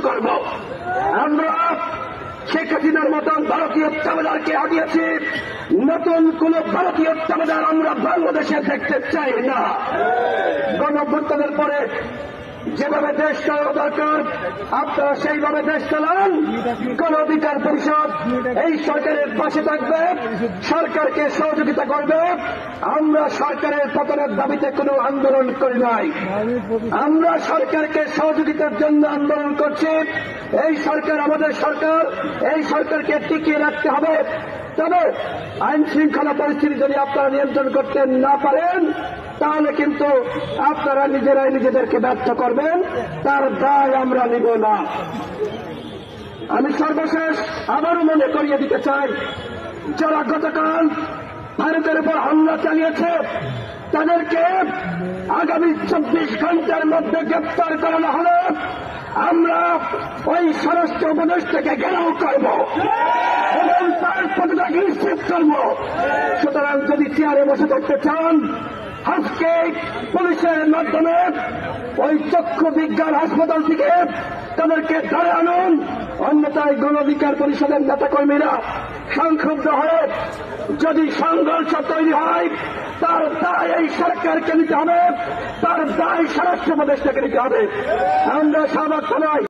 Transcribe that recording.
করব। আমরা শেখ হাসিনার মতন ভারতীয় চামড়ারকে হারিয়েছি, নতুন কোন ভারতীয় চামড়ার আমরা বাংলাদেশে দেখতে চাই না। গণঅভ্যুত্থানের পরে যেভাবে দেশ চালানো দরকার আপনারা সেইভাবে দেশ চালান। গণ অধিকার পরিষদ এই সরকারের পাশে থাকবে, সরকারকে সহযোগিতা করবে। আমরা সরকারের পতনের দাবিতে কোনো আন্দোলন করি নাই, আমরা সরকারকে সহযোগিতার জন্য আন্দোলন করছি। এই সরকার আমাদের সরকার, এই সরকারকে টিকিয়ে রাখতে হবে। তবে আইন শৃঙ্খলা পরিস্থিতি যদি আপনারা নিয়ন্ত্রণ করতে না পারেন তাহলে কিন্তু আপনারা নিজেরাই নিজেদেরকে ব্যর্থ করবেন, তার দায় আমরা নিব না। আমি সর্বশেষ আবারও মনে করিয়ে দিতে চাই, যারা গতকাল ভারতের উপর হামলা চালিয়েছে তাদেরকে আগামী 24 ঘন্টার মধ্যে গ্রেপ্তার করানো হলে আমরা ওই স্বরাষ্ট্র উপদেষ্টাকে ঘেরাও করব এবং তার পদত্যাগ নিশ্চিত করব। সুতরাং যদি চেয়ারে বসে থাকতে চান, আজকে পুলিশের মাধ্যমে ওই চক্ষু বিজ্ঞান হাসপাতাল থেকে তাদেরকে ধরে আনুন। অন্যথায় গণ অধিকার পরিষদের নেতাকর্মীরা সংক্ষুব্ধ হয়ে যদি সংঘর্ষ তৈরি হয় তার দায় এই সরকারকে নিতে হবে, তার দায় স্বরাষ্ট্র উপদেষ্টাকে নিতে হবে। আমরা সবাই